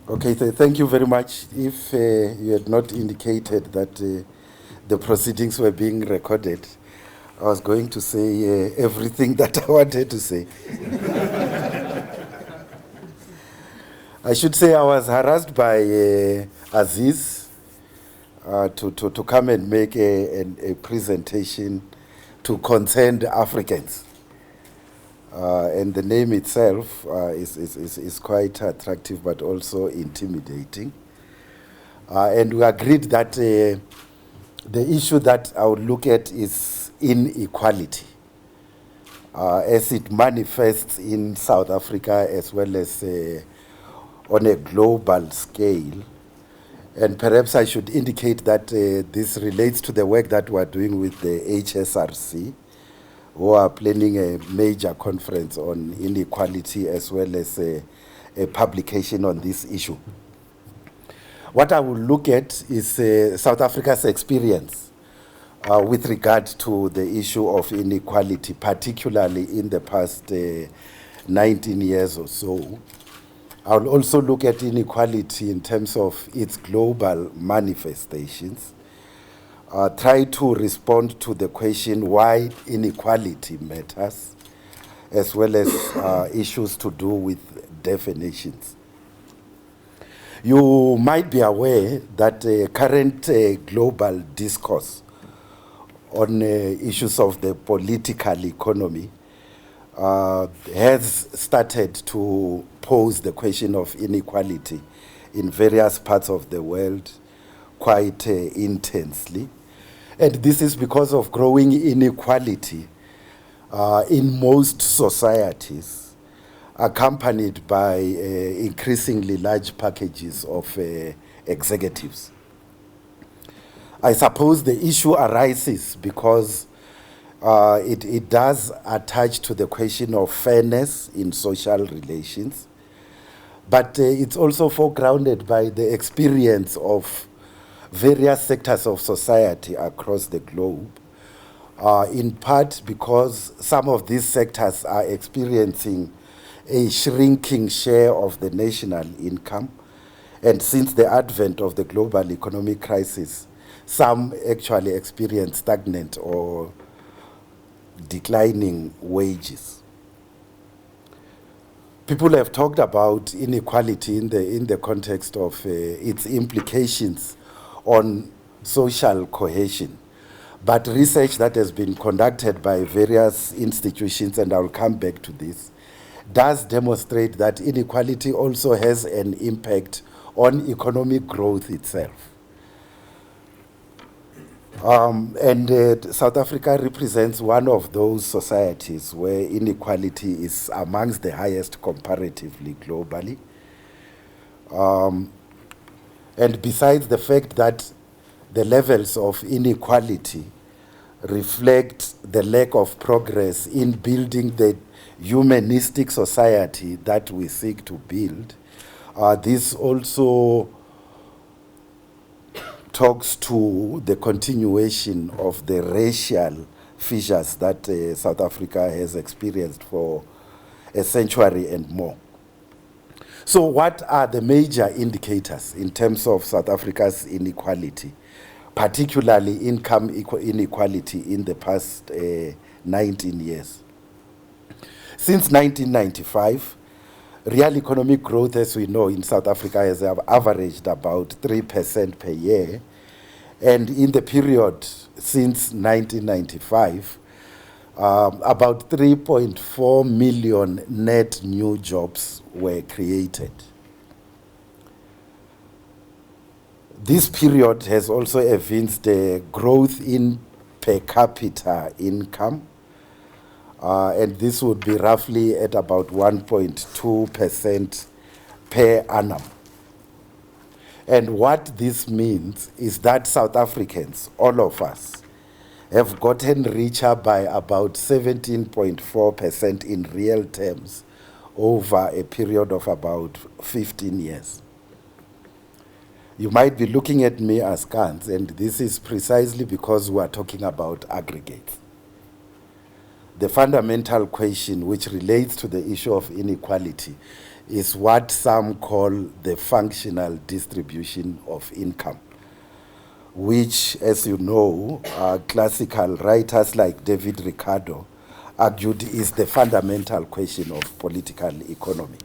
Okay, thank you very much. If you had not indicated that the proceedings were being recorded, I was going to say everything that I wanted to say. I should say I was harassed by Aziz to come and make a presentation to concerned Africans. And the name itself is quite attractive but also intimidating. And we agreed that the issue that I would look at is inequality as it manifests in South Africa as well as on a global scale. And perhaps I should indicate that this relates to the work that we're doing with the HSRC, who are planning a major conference on inequality as well as a publication on this issue. What I will look at is South Africa's experience with regard to the issue of inequality, particularly in the past 19 years or so. I'll also look at inequality in terms of its global manifestations, try to respond to the question why inequality matters, as well as issues to do with definitions. You might be aware that current global discourse on issues of the political economy has started to pose the question of inequality in various parts of the world quite intensely. And this is because of growing inequality in most societies, accompanied by increasingly large packages of executives. I suppose the issue arises because it does attach to the question of fairness in social relations, but it's also foregrounded by the experience of various sectors of society across the globe, in part because some of these sectors are experiencing a shrinking share of the national income, and since the advent of the global economic crisis, some actually experience stagnant or declining wages. People have talked about inequality in the context of its implications on social cohesion. But research that has been conducted by various institutions, and I'll come back to this, does demonstrate that inequality also has an impact on economic growth itself. South Africa represents one of those societies where inequality is amongst the highest comparatively globally. And besides the fact that the levels of inequality reflect the lack of progress in building the humanistic society that we seek to build, this also talks to the continuation of the racial fissures that South Africa has experienced for a century and more. So what are the major indicators in terms of South Africa's inequality, particularly income inequality in the past 19 years? Since 1995, real economic growth, as we know, in South Africa has averaged about 3% per year. And in the period since 1995, about 3.4 million net new jobs were created. This period has also evinced a growth in per capita income, and this would be roughly at about 1.2% per annum. And what this means is that South Africans, all of us, have gotten richer by about 17.4% in real terms over a period of about 15 years. You might be looking at me askance, and this is precisely because we are talking about aggregates. The fundamental question which relates to the issue of inequality is what some call the functional distribution of income, which, as you know, classical writers like David Ricardo argued is the fundamental question of political economy.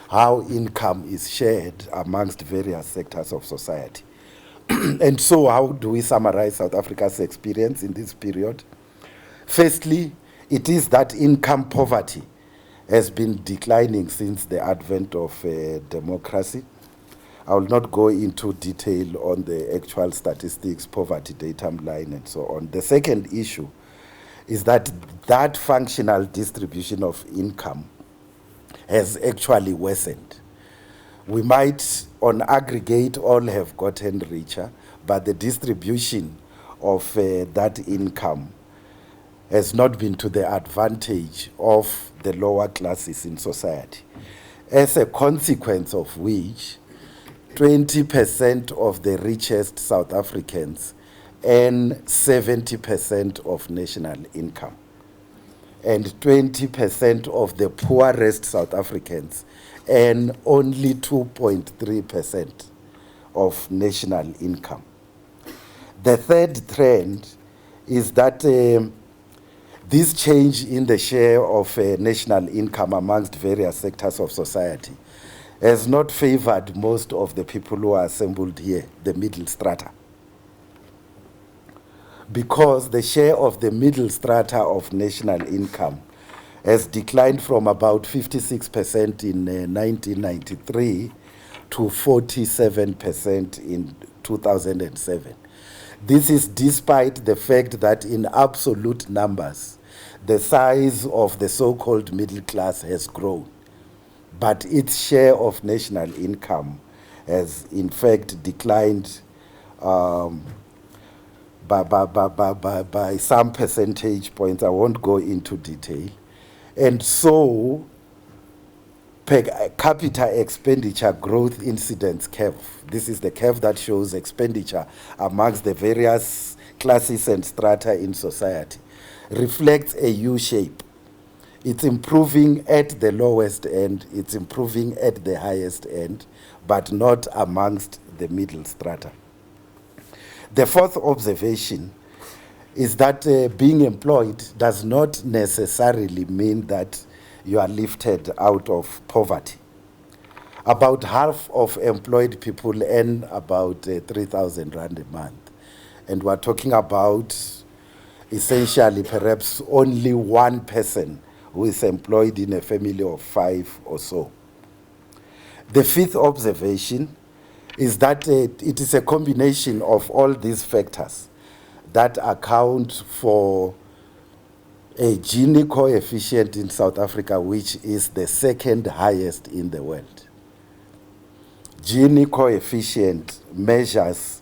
How income is shared amongst various sectors of society. And so, how do we summarize South Africa's experience in this period? Firstly, it is that income poverty has been declining since the advent of democracy. I will not go into detail on the actual statistics, poverty data line, and so on. The second issue is that that functional distribution of income has actually worsened. We might, on aggregate, all have gotten richer, but the distribution of that income has not been to the advantage of the lower classes in society. As a consequence of which, 20% of the richest South Africans earn 70% of national income. And 20% of the poorest South Africans earn only 2.3% of national income. The third trend is that this change in the share of national income amongst various sectors of society has not favored most of the people who are assembled here, the middle strata. Because the share of the middle strata of national income has declined from about 56% in 1993 to 47% in 2007. This is despite the fact that in absolute numbers, the size of the so-called middle class has grown, but its share of national income has in fact declined by some percentage points. I won't go into detail. And so, per capita expenditure growth incidence curve, this is the curve that shows expenditure amongst the various classes and strata in society, reflects a U shape. It's improving at the lowest end, it's improving at the highest end, but not amongst the middle strata. The fourth observation is that being employed does not necessarily mean that you are lifted out of poverty. About half of employed people earn about 3,000 Rand a month. And we're talking about essentially perhaps only one person who is employed in a family of 5 or so. The fifth observation is that it is a combination of all these factors that account for a Gini coefficient in South Africa, which is the second highest in the world. Gini coefficient measures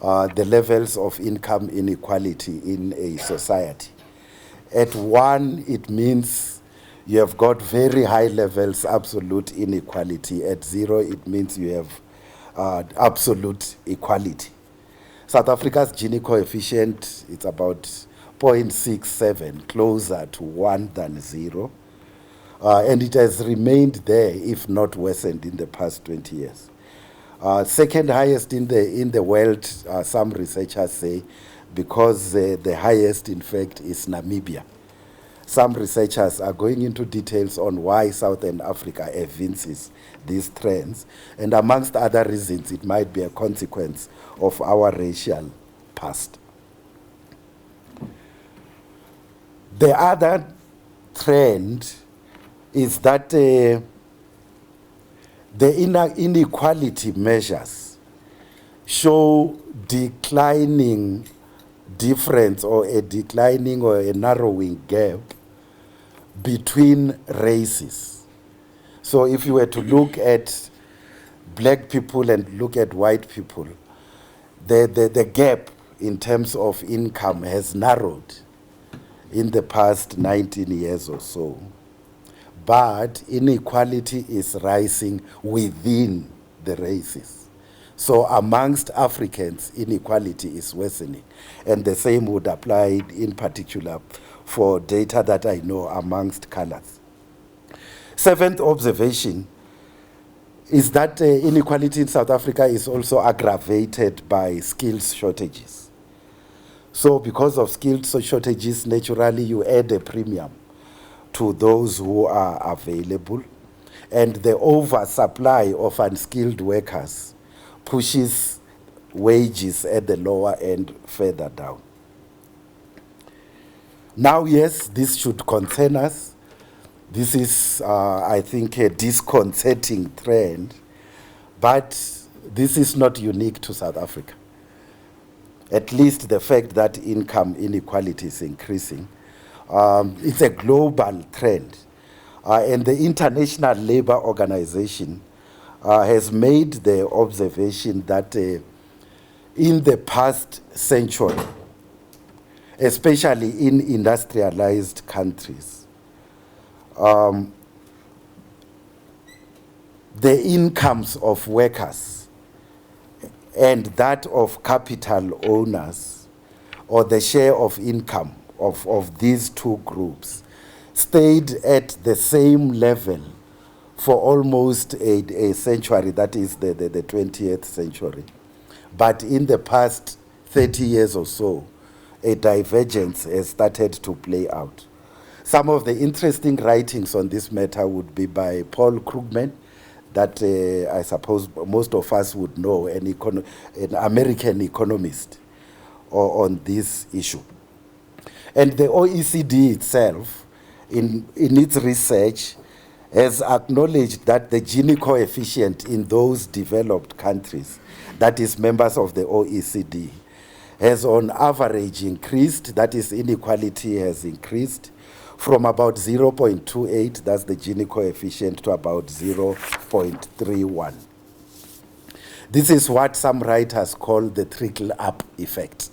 the levels of income inequality in a society. At 1, it means you have got very high levels, absolute inequality. At 0, it means you have absolute equality. South Africa's Gini coefficient, it's about 0.67, closer to 1 than 0. And it has remained there, if not worsened, in the past 20 years. Second highest in the world, some researchers say, because the highest, in fact, is Namibia. Some researchers are going into details on why Southern Africa evinces these trends, and amongst other reasons, it might be a consequence of our racial past. The other trend is that the inequality measures show declining difference or a declining or a narrowing gap between races. So if you were to look at black people and look at white people, the gap in terms of income has narrowed in the past 19 years or so. But inequality is rising within the races. So amongst Africans, inequality is worsening. And the same would apply in particular for data that I know amongst colors. Seventh observation is that inequality in South Africa is also aggravated by skills shortages. So because of skills shortages, naturally you add a premium to those who are available, and the oversupply of unskilled workers pushes wages at the lower end further down. Now, yes, this should concern us. This is, I think, a disconcerting trend, but this is not unique to South Africa. At least the fact that income inequality is increasing, it's a global trend. And the International Labour Organization has made the observation that in the past century, especially in industrialized countries, the incomes of workers and that of capital owners, or the share of income of these two groups, stayed at the same level for almost a century, that is the 20th century. But in the past 30 years or so, a divergence has started to play out. Some of the interesting writings on this matter would be by Paul Krugman, that I suppose most of us would know, an American economist, on this issue. And the OECD itself, in its research, has acknowledged that the Gini coefficient in those developed countries, that is members of the OECD, has on average increased, that is inequality has increased from about 0.28, that's the Gini coefficient, to about 0.31. This is what some writers call the trickle-up effect,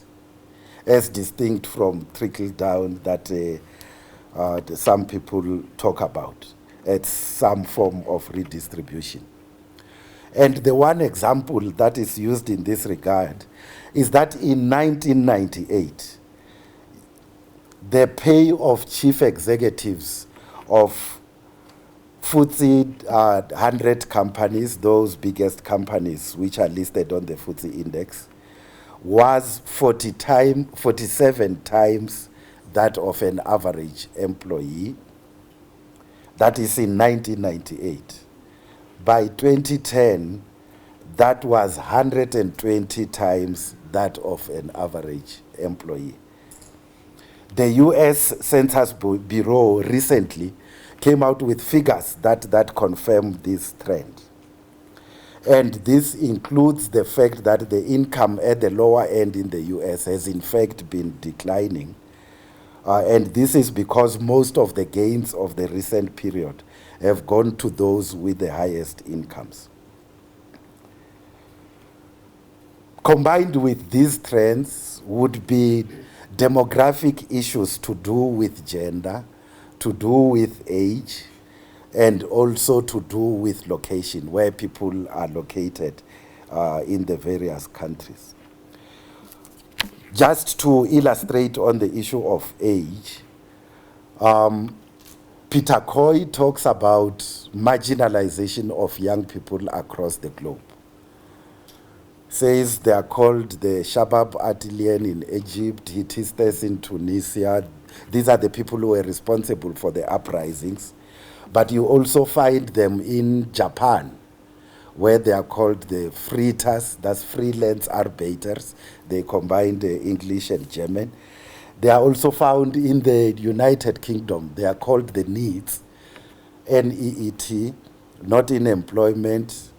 as distinct from trickle-down that some people talk about. It's some form of redistribution. And the one example that is used in this regard is that in 1998, the pay of chief executives of FTSE 100 companies, those biggest companies which are listed on the FTSE index, was 47 times that of an average employee. That is in 1998. By 2010, that was 120 times that of an average employee. The US Census Bureau recently came out with figures that confirm this trend. And this includes the fact that the income at the lower end in the US has in fact been declining. And this is because most of the gains of the recent period have gone to those with the highest incomes. Combined with these trends would be demographic issues to do with gender, to do with age, and also to do with location, where people are located in the various countries. Just to illustrate on the issue of age, Peter Coy talks about marginalization of young people across the globe. Says they are called the Shabab Atilian in Egypt, Hittistes in Tunisia. These are the people who were responsible for the uprisings. But you also find them in Japan, where they are called the Fritas, that's freelance Arbeiters. They combine the English and German. They are also found in the United Kingdom. They are called the NEET, N-E-E-T, not in employment,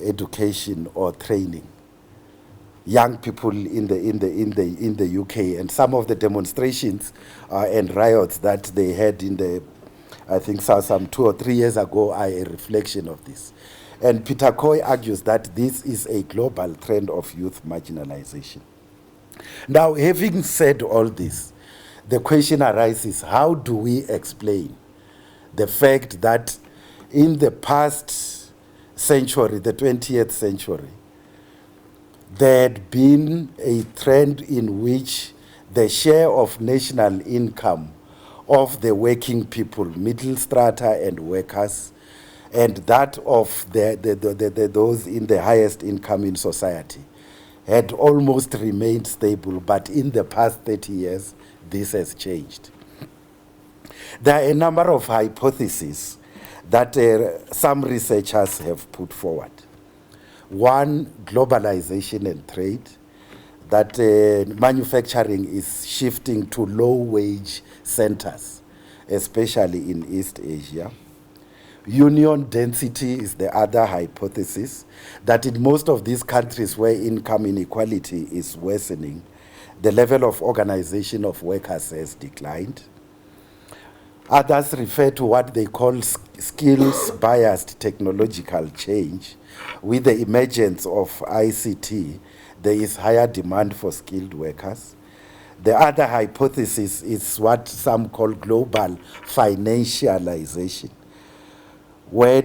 education, or training. Young people in the UK, and some of the demonstrations and riots that they had in the, I think some 2 or 3 years ago, are a reflection of this. And Peter Coy argues that this is a global trend of youth marginalization. Now, having said all this, the question arises, how do we explain the fact that in the past century, the 20th century, there had been a trend in which the share of national income of the working people, middle strata and workers, and that of those in the highest income in society had almost remained stable, but in the past 30 years, this has changed. There are a number of hypotheses that some researchers have put forward. One, globalization and trade, that manufacturing is shifting to low-wage centers, especially in East Asia. Union density is the other hypothesis, that in most of these countries where income inequality is worsening, the level of organization of workers has declined. Others refer to what they call skills-biased technological change. With the emergence of ICT, there is higher demand for skilled workers. The other hypothesis is what some call global financialization, where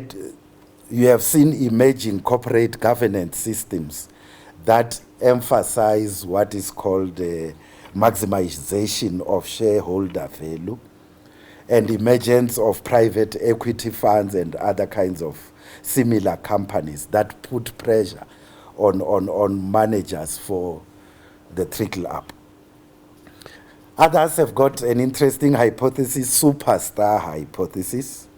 you have seen emerging corporate governance systems that emphasize what is called maximization of shareholder value, and emergence of private equity funds and other kinds of similar companies that put pressure on managers for the trickle up. Others have got an interesting hypothesis, superstar hypothesis,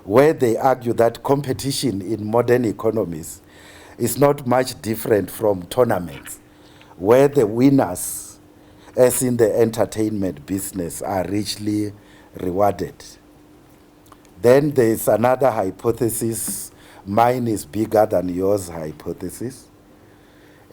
where they argue that competition in modern economies is not much different from tournaments, where the winners, as in the entertainment business, are richly rewarded. Then there is another hypothesis, mine is bigger than yours hypothesis.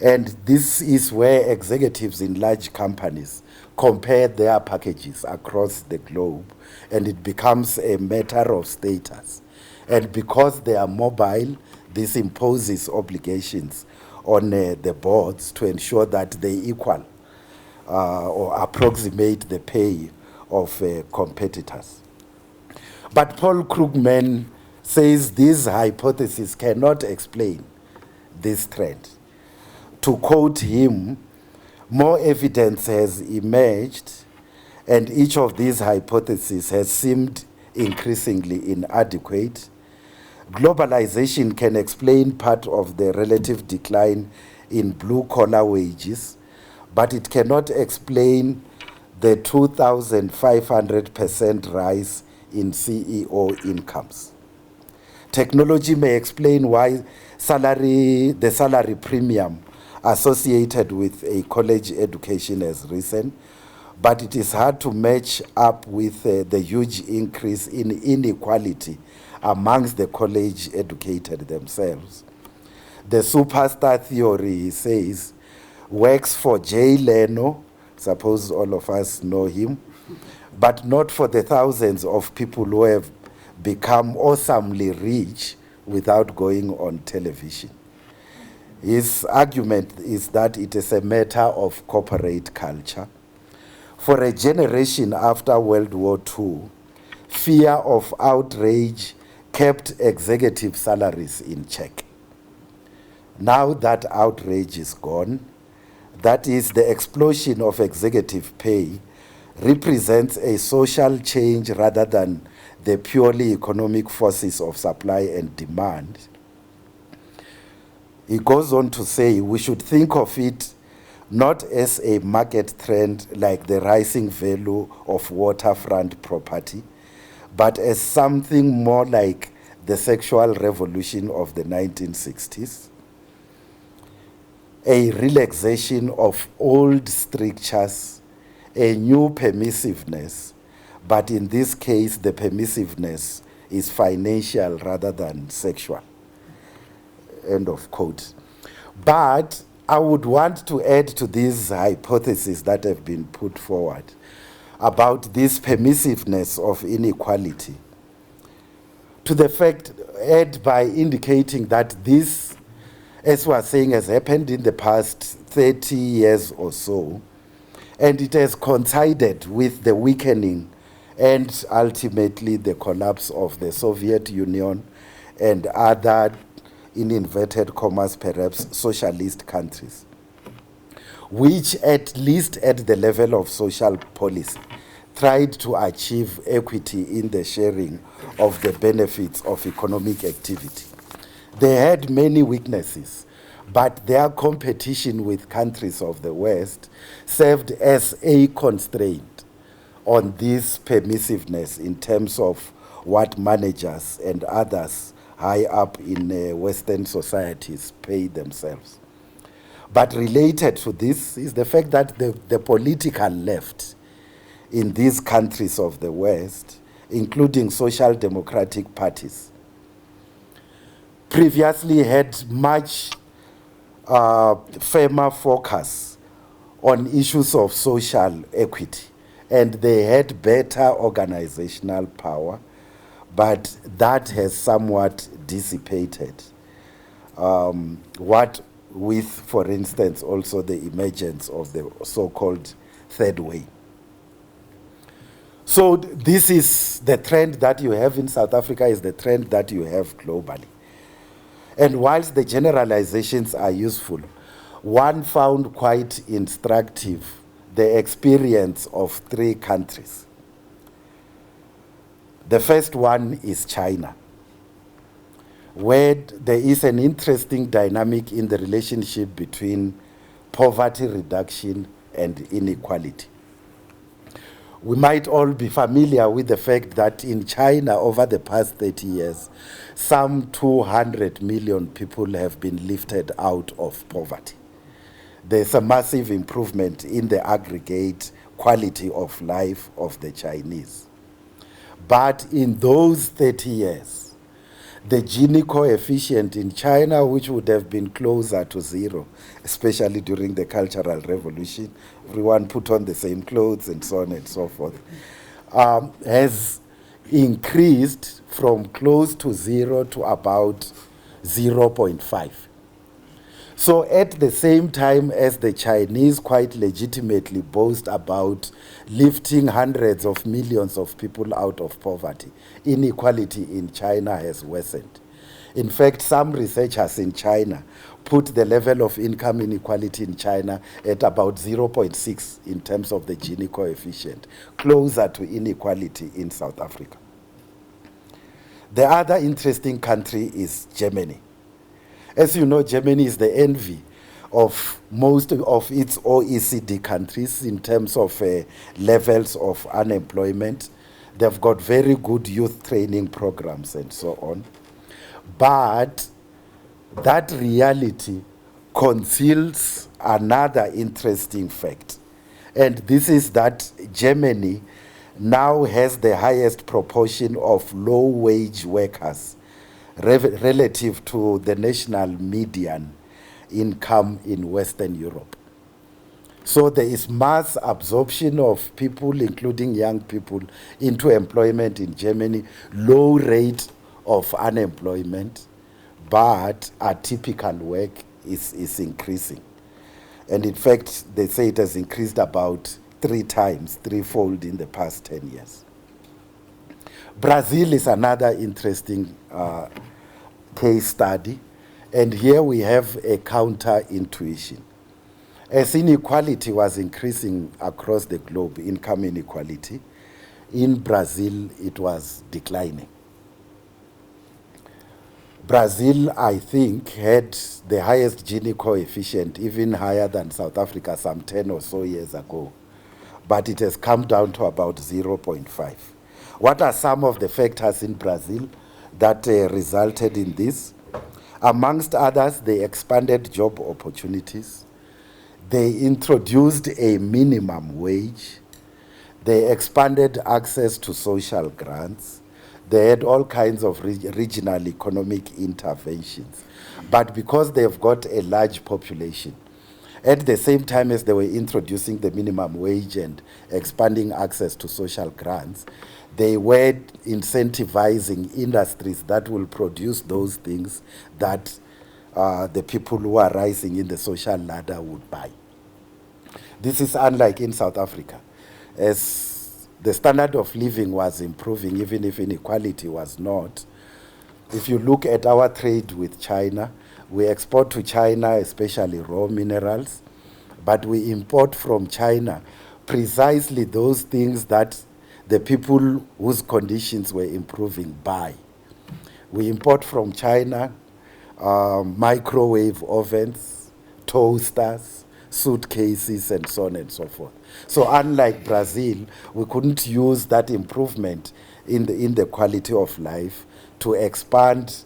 And this is where executives in large companies compare their packages across the globe, and it becomes a matter of status. And because they are mobile, this imposes obligations on the boards to ensure that they equal or approximate the pay of competitors. But Paul Krugman says these hypotheses cannot explain this trend. To quote him, more evidence has emerged, and each of these hypotheses has seemed increasingly inadequate. Globalization can explain part of the relative decline in blue-collar wages, but it cannot explain the 2,500% rise in CEO incomes. Technology may explain why the salary premium associated with a college education has risen, but it is hard to match up with the huge increase in inequality amongst the college educated themselves. The superstar theory, he says, works for Jay Leno, suppose all of us know him, but not for the thousands of people who have become awesomely rich without going on television. His argument is that it is a matter of corporate culture. For a generation after World War II, fear of outrage kept executive salaries in check. Now that outrage is gone, that is, the explosion of executive pay represents a social change rather than the purely economic forces of supply and demand. He goes on to say we should think of it not as a market trend like the rising value of waterfront property, but as something more like the sexual revolution of the 1960s, a relaxation of old strictures, a new permissiveness, but in this case the permissiveness is financial rather than sexual. End of quote. But I would want to add to these hypotheses that have been put forward about this permissiveness of inequality, to the fact, add by indicating that this, as we are saying, has happened in the past 30 years or so, and it has coincided with the weakening and ultimately the collapse of the Soviet Union and other, in inverted commas perhaps, socialist countries, which at least at the level of social policy, tried to achieve equity in the sharing of the benefits of economic activity. They had many weaknesses, but their competition with countries of the West served as a constraint on this permissiveness in terms of what managers and others high up in Western societies pay themselves. But related to this is the fact that the political left in these countries of the West, including social democratic parties, previously had much firmer focus on issues of social equity, and they had better organizational power, but that has somewhat dissipated. What with, for instance, also the emergence of the so-called third way. So this is the trend that you have in South Africa, is the trend that you have globally. And whilst the generalizations are useful, one found quite instructive the experience of 3 countries. The first one is China, where there is an interesting dynamic in the relationship between poverty reduction and inequality. We might all be familiar with the fact that in China, over the past 30 years, some 200 million people have been lifted out of poverty. There's a massive improvement in the aggregate quality of life of the Chinese. But in those 30 years, the Gini coefficient in China, which would have been closer to 0, especially during the Cultural Revolution, everyone put on the same clothes and so on and so forth, has increased from close to 0 to about 0.5. So at the same time as the Chinese quite legitimately boast about lifting hundreds of millions of people out of poverty, inequality in China has worsened. In fact, some researchers in China put the level of income inequality in China at about 0.6 in terms of the Gini coefficient, closer to inequality in South Africa. The other interesting country is Germany. As you know, Germany is the envy of most of its OECD countries in terms of levels of unemployment. They've got very good youth training programs and so on. But that reality conceals another interesting fact. And this is that Germany now has the highest proportion of low-wage workers relative to the national median income in Western Europe. So there is mass absorption of people, including young people, into employment in Germany, low rate of unemployment, but atypical work is increasing. And in fact, they say it has increased about 3-fold in the past 10 years. Brazil is another interesting case study, and here we have a counter-intuition. As inequality was increasing across the globe, income inequality, in Brazil it was declining. Brazil, I think, had the highest Gini coefficient, even higher than South Africa some 10 or so years ago, but it has come down to about 0.5. What are some of the factors in Brazil that resulted in this? Amongst others, they expanded job opportunities. They introduced a minimum wage. They expanded access to social grants. They had all kinds of regional economic interventions. But because they've got a large population, at the same time as they were introducing the minimum wage and expanding access to social grants, they were incentivizing industries that will produce those things that the people who are rising in the social ladder would buy. This is unlike in South Africa. As the standard of living was improving, even if inequality was not, if you look at our trade with China, we export to China especially raw minerals, but we import from China precisely those things that the people whose conditions were improving buy. We import from China microwave ovens, toasters, suitcases, and so on and so forth. So unlike Brazil, we couldn't use that improvement in the quality of life to expand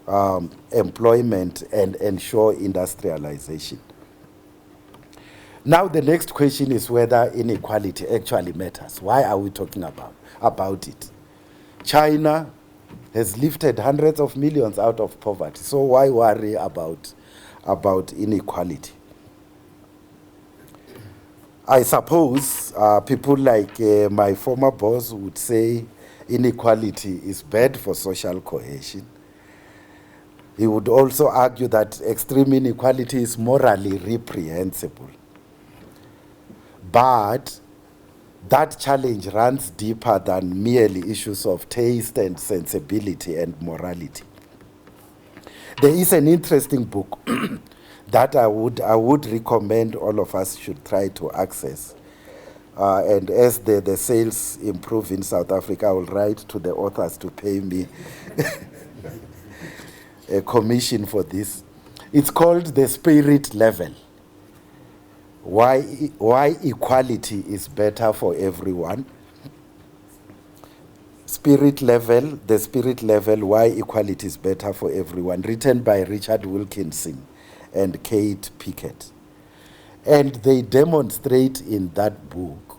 employment and ensure industrialization. Now the next question is whether inequality actually matters. Why are we talking about it? China has lifted hundreds of millions out of poverty. So why worry about inequality? I suppose people like my former boss would say inequality is bad for social cohesion. He would also argue that extreme inequality is morally reprehensible. But that challenge runs deeper than merely issues of taste and sensibility and morality. There is an interesting book that I would recommend all of us should try to access. And as the sales improve in South Africa, I will write to the authors to pay me a commission for this. It's called The Spirit Level. Why equality is better for everyone. The Spirit Level, Why Equality is Better for Everyone, written by Richard Wilkinson and Kate Pickett. And they demonstrate in that book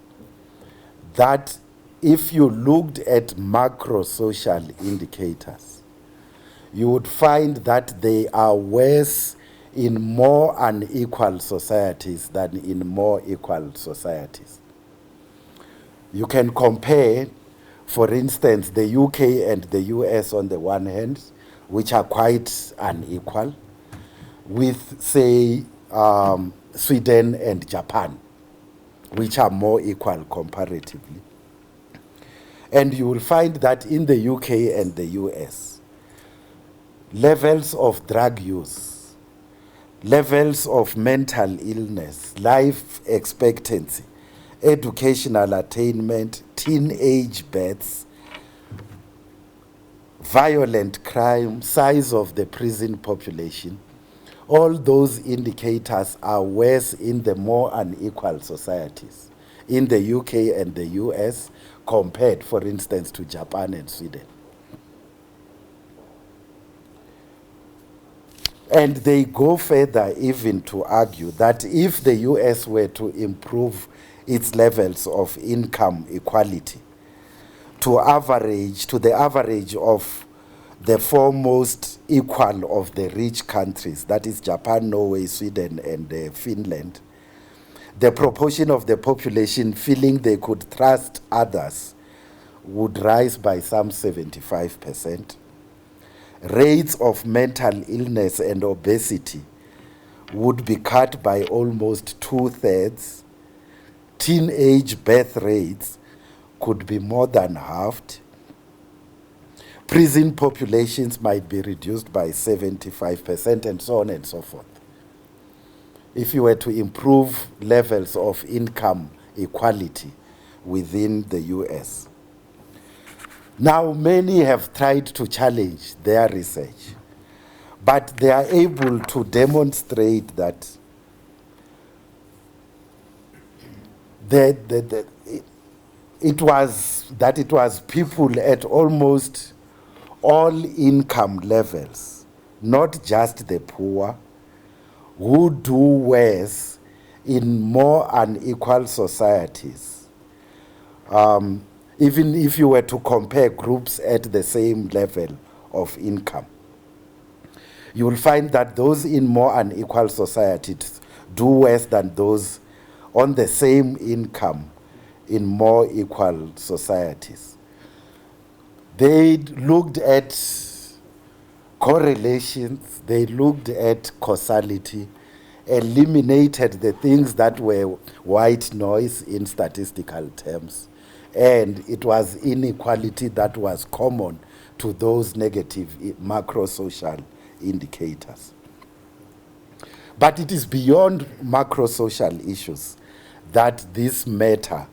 that if you looked at macro-social indicators, you would find that they are worse in more unequal societies than in more equal societies. You can compare, for instance, the UK and the US on the one hand, which are quite unequal, with, say, Sweden and Japan, which are more equal comparatively. And you will find that in the UK and the US, levels of drug use, levels of mental illness, life expectancy, educational attainment, teenage births, violent crime, size of the prison population, all those indicators are worse in the more unequal societies, in the UK and the US, compared, for instance, to Japan and Sweden. And they go further even to argue that if the US were to improve its levels of income equality to the average of the four most equal of the rich countries, that is Japan, Norway, Sweden, and Finland, the proportion of the population feeling they could trust others would rise by some 75%. Rates of mental illness and obesity would be cut by almost 2/3. Teenage birth rates could be more than halved. Prison populations might be reduced by 75%, and so on and so forth, if you were to improve levels of income equality within the US. Now, many have tried to challenge their research, but they are able to demonstrate that it was people at almost all income levels, not just the poor, who do worse in more unequal societies. Even if you were to compare groups at the same level of income, you will find that those in more unequal societies do worse than those on the same income in more equal societies. They looked at correlations, they looked at causality, eliminated the things that were white noise in statistical terms, and it was inequality that was common to those negative macro-social indicators. But it is beyond macro-social issues that this matter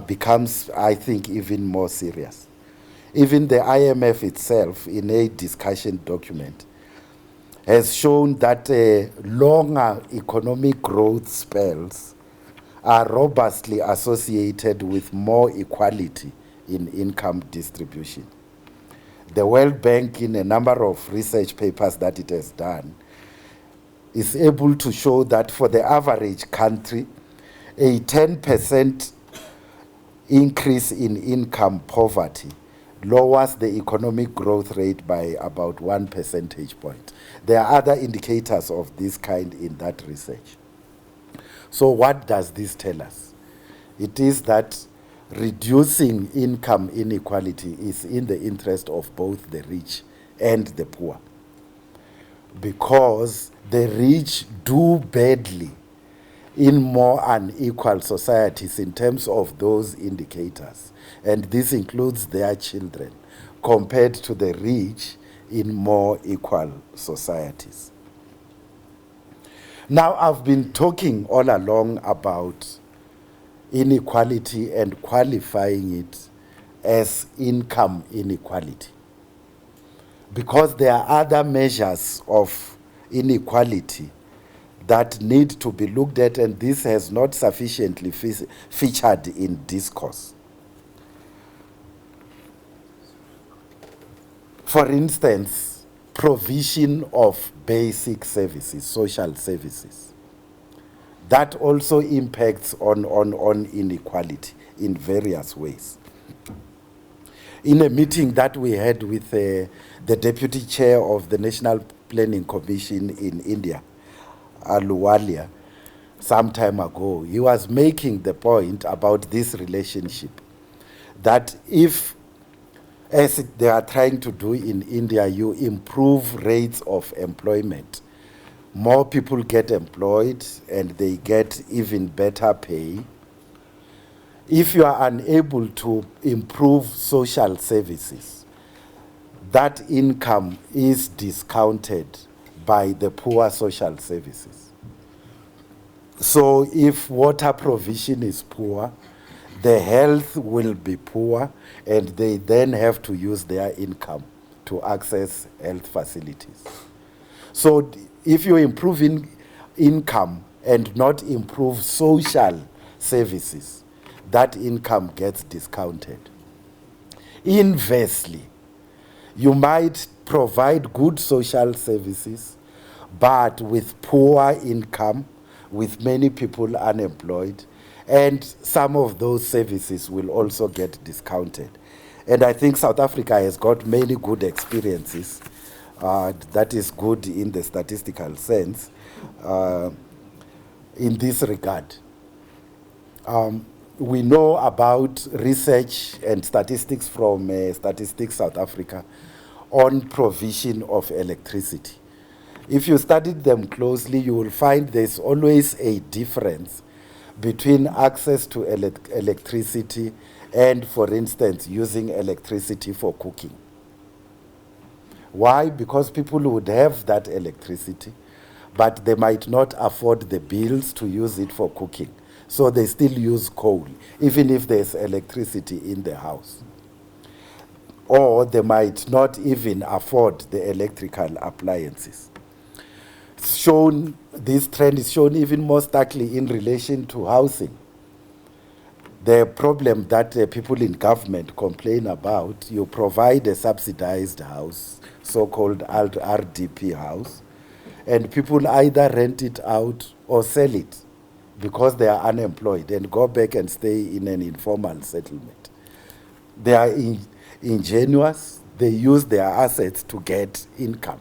becomes, I think, even more serious. Even the IMF itself, in a discussion document, has shown that longer economic growth spells are robustly associated with more equality in income distribution. The World Bank, in a number of research papers that it has done, is able to show that for the average country, a 10% increase in income poverty lowers the economic growth rate by about 1 percentage point. There are other indicators of this kind in that research. So what does this tell us? It is that reducing income inequality is in the interest of both the rich and the poor, because the rich do badly in more unequal societies in terms of those indicators, and this includes their children, compared to the rich in more equal societies. Now, I've been talking all along about inequality and qualifying it as income inequality, because there are other measures of inequality that need to be looked at, and this has not sufficiently featured in discourse. For instance, provision of basic services, social services. That also impacts on inequality in various ways. In a meeting that we had with the deputy chair of the National Planning Commission in India, Aluwalia, some time ago, he was making the point about this relationship, that if, as they are trying to do in India, you improve rates of employment, more people get employed and they get even better pay. If you are unable to improve social services, that income is discounted by the poor social services. So if water provision is poor, the health will be poor, and they then have to use their income to access health facilities. So if you improve income and not improve social services, that income gets discounted. Inversely, you might provide good social services, but with poor income, with many people unemployed, and some of those services will also get discounted. And I think South Africa has got many good experiences. That is good in the statistical sense in this regard. We know about research and statistics from Statistics South Africa on provision of electricity. If you studied them closely, you will find there's always a difference between access to electricity and, for instance, using electricity for cooking. Why? Because people would have that electricity, but they might not afford the bills to use it for cooking. So they still use coal, even if there's electricity in the house. Or they might not even afford the electrical appliances. This trend is shown even more starkly in relation to housing. The problem that people in government complain about, you provide a subsidized house, so-called RDP house, and people either rent it out or sell it because they are unemployed and go back and stay in an informal settlement. They are ingenuous, they use their assets to get income.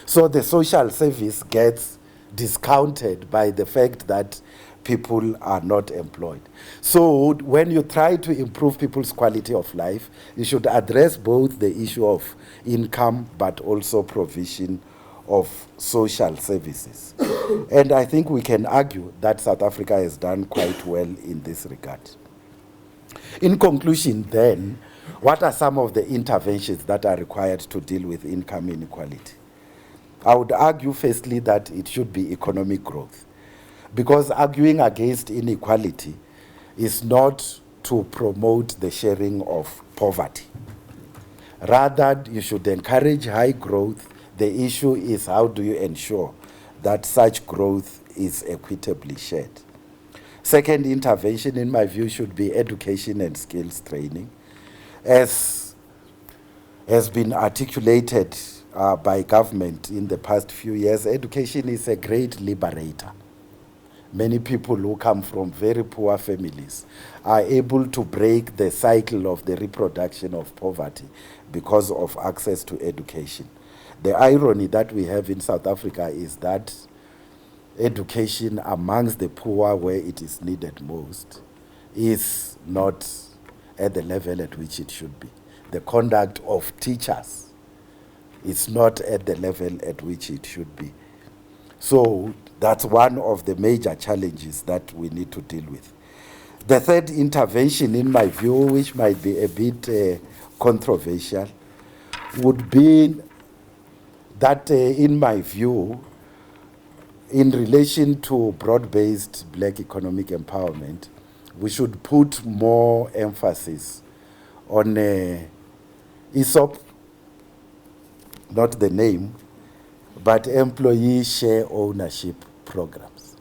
So the social service gets discounted by the fact that people are not employed. So when you try to improve people's quality of life, you should address both the issue of income but also provision of social services. And I think we can argue that South Africa has done quite well in this regard. In conclusion, then, what are some of the interventions that are required to deal with income inequality? I would argue, firstly, that it should be economic growth, Because arguing against inequality is not to promote the sharing of poverty. Rather, you should encourage high growth. The issue is how do you ensure that such growth is equitably shared. Second intervention, in my view, should be education and skills training. As has been articulated by government in the past few years, education is a great liberator. Many people who come from very poor families are able to break the cycle of the reproduction of poverty because of access to education. The irony that we have in South Africa is that education amongst the poor, where it is needed most, is not at the level at which it should be. The conduct of teachers is not at the level at which it should be. So that's one of the major challenges that we need to deal with. The third intervention, in my view, which might be a bit controversial, would be that, in my view, in relation to broad-based black economic empowerment, we should put more emphasis on ESOP, not the name, but employee share ownership programs,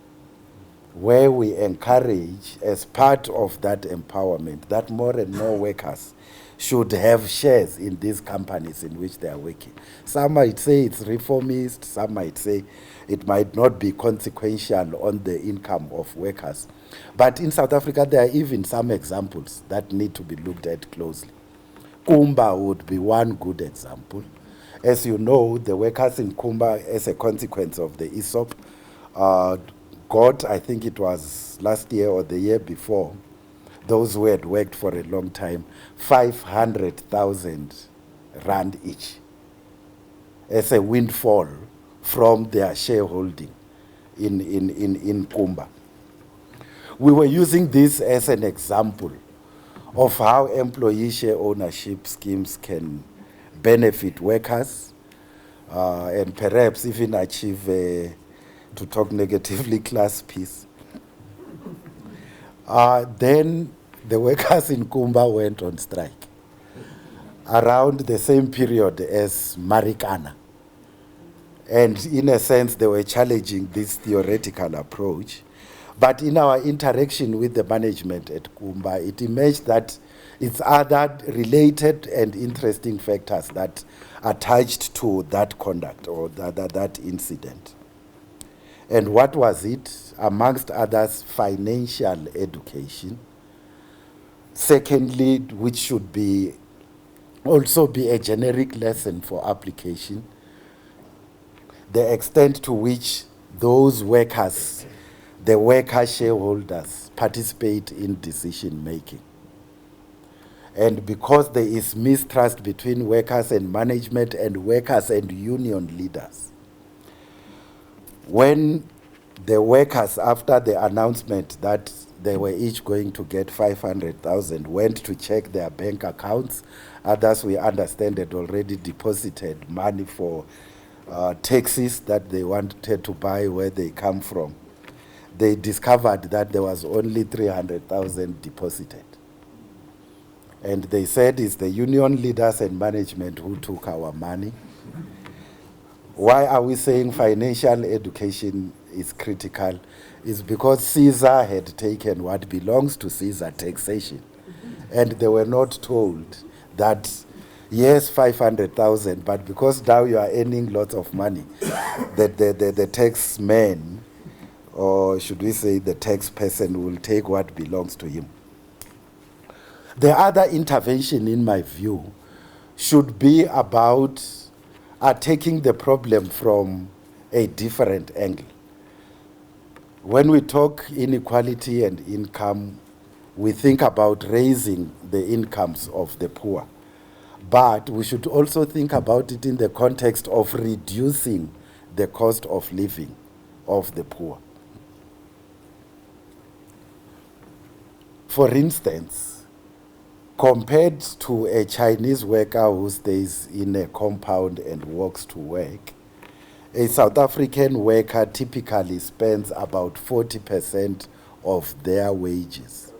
where we encourage, as part of that empowerment, that more and more workers should have shares in these companies in which they are working. Some might say it's reformist, some might say it might not be consequential on the income of workers. But in South Africa, there are even some examples that need to be looked at closely. Kumba would be one good example. As you know, the workers in Kumba, as a consequence of the ESOP, got, I think it was last year or the year before, those who had worked for a long time, 500,000 rand each as a windfall from their shareholding in Kumba. We were using this as an example of how employee share ownership schemes can benefit workers and perhaps even achieve, to talk negatively, class peace. Then the workers in Kumba went on strike around the same period as Marikana. And in a sense, they were challenging this theoretical approach. But in our interaction with the management at Kumba, it emerged that it's other related and interesting factors that attached to that conduct or that incident. And what was it? Amongst others, financial education. Secondly, which should be also be a generic lesson for application, the extent to which those workers, the worker shareholders, participate in decision making. And because there is mistrust between workers and management and workers and union leaders, when the workers, after the announcement that they were each going to get 500,000, went to check their bank accounts, others, we understand, had already deposited money for taxis that they wanted to buy where they come from. They discovered that there was only 300,000 deposited. And they said it's the union leaders and management who took our money. Why are we saying financial education is critical? It's because Caesar had taken what belongs to Caesar, taxation. And they were not told that, yes, 500,000, but because now you are earning lots of money, that the tax man, or should we say the tax person, will take what belongs to him. The other intervention, in my view, should be about taking the problem from a different angle. When we talk inequality and income, we think about raising the incomes of the poor. But we should also think about it in the context of reducing the cost of living of the poor. For instance, compared to a Chinese worker who stays in a compound and walks to work, A South African worker typically spends about 40% of their wages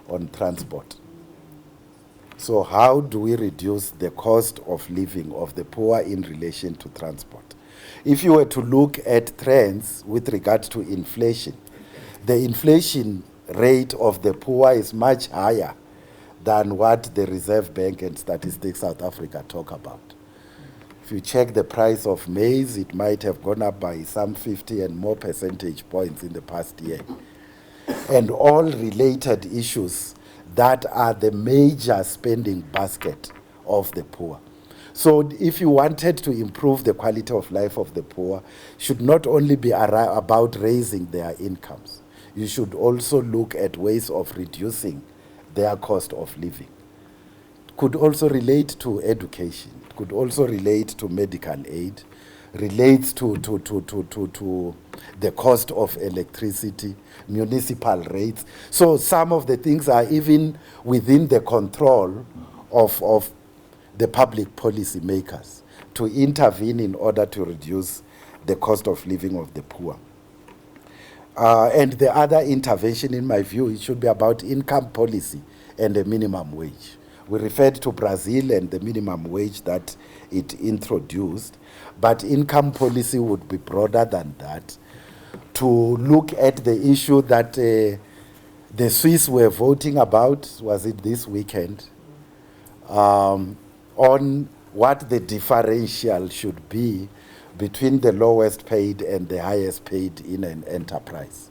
on transport. So how do we reduce the cost of living of the poor in relation to transport? If you were to look at trends with regard to inflation, the inflation rate of the poor is much higher than what the Reserve Bank and Statistics South Africa talk about. If you check the price of maize, it might have gone up by some 50 and more percentage points in the past year. And all related issues that are the major spending basket of the poor. So if you wanted to improve the quality of life of the poor, should not only be about raising their incomes, you should also look at ways of reducing their cost of living. It could also relate to education. It could also relate to medical aid, relates to the cost of electricity, municipal rates. So some of the things are even within the control of the public policy makers to intervene in order to reduce the cost of living of the poor. And the other intervention, in my view, it should be about income policy and the minimum wage. We referred to Brazil and the minimum wage that it introduced, but income policy would be broader than that, to look at the issue that the Swiss were voting about, was it this weekend, on what the differential should be between the lowest paid and the highest paid in an enterprise.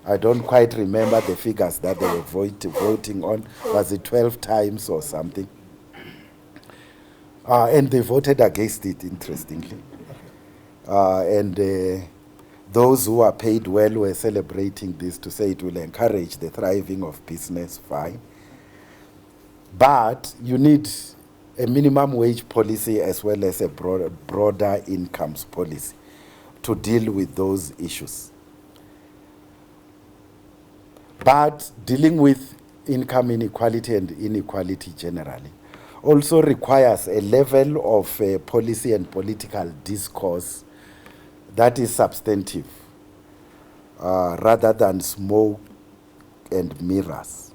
I don't quite remember the figures that they were voting on. Was it 12 times or something? And they voted against it, interestingly. And those who are paid well were celebrating this to say it will encourage the thriving of business, fine. But you need a minimum wage policy as well as a broader incomes policy to deal with those issues. But dealing with income inequality and inequality generally also requires a level of policy and political discourse that is substantive rather than smoke and mirrors.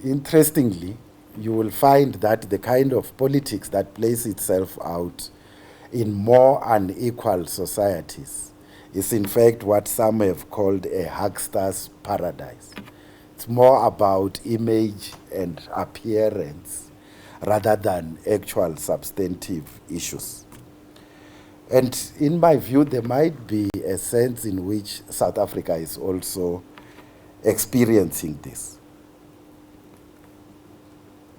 Interestingly, you will find that the kind of politics that plays itself out in more unequal societies is in fact what some have called a huckster's paradise. It's more about image and appearance rather than actual substantive issues. And in my view, there might be a sense in which South Africa is also experiencing this,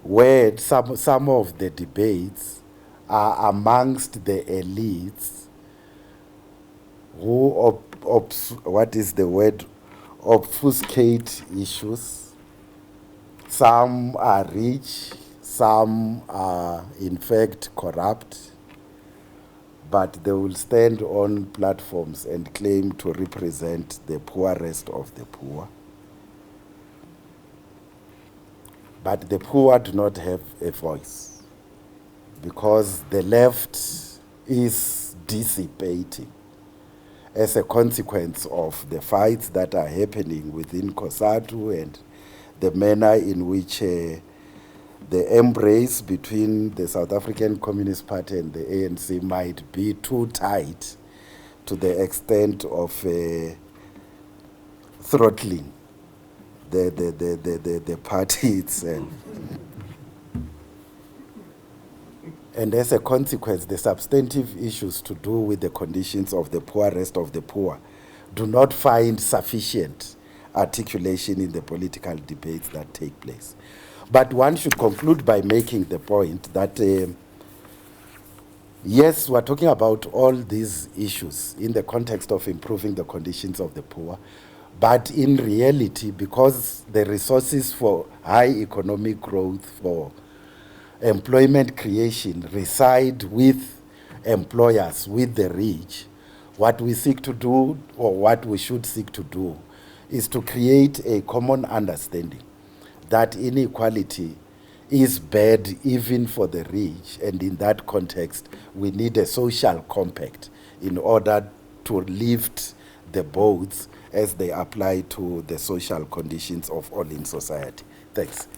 where some of the debates are amongst the elites who obfuscate issues. Some are rich, some are in fact corrupt, but they will stand on platforms and claim to represent the poorest of the poor. But the poor do not have a voice because the left is dissipating as a consequence of the fights that are happening within COSATU and the manner in which the embrace between the South African Communist Party and the ANC might be too tight to the extent of throttling the party itself. And as a consequence, the substantive issues to do with the conditions of the poorest of the poor do not find sufficient articulation in the political debates that take place. But one should conclude by making the point that, yes, we're talking about all these issues in the context of improving the conditions of the poor, but in reality, because the resources for high economic growth, for employment creation reside with employers, with the rich, what we seek to do, or what we should seek to do, is to create a common understanding that inequality is bad even for the rich, and in that context, we need a social compact in order to lift the boats as they apply to the social conditions of all in society. Thanks.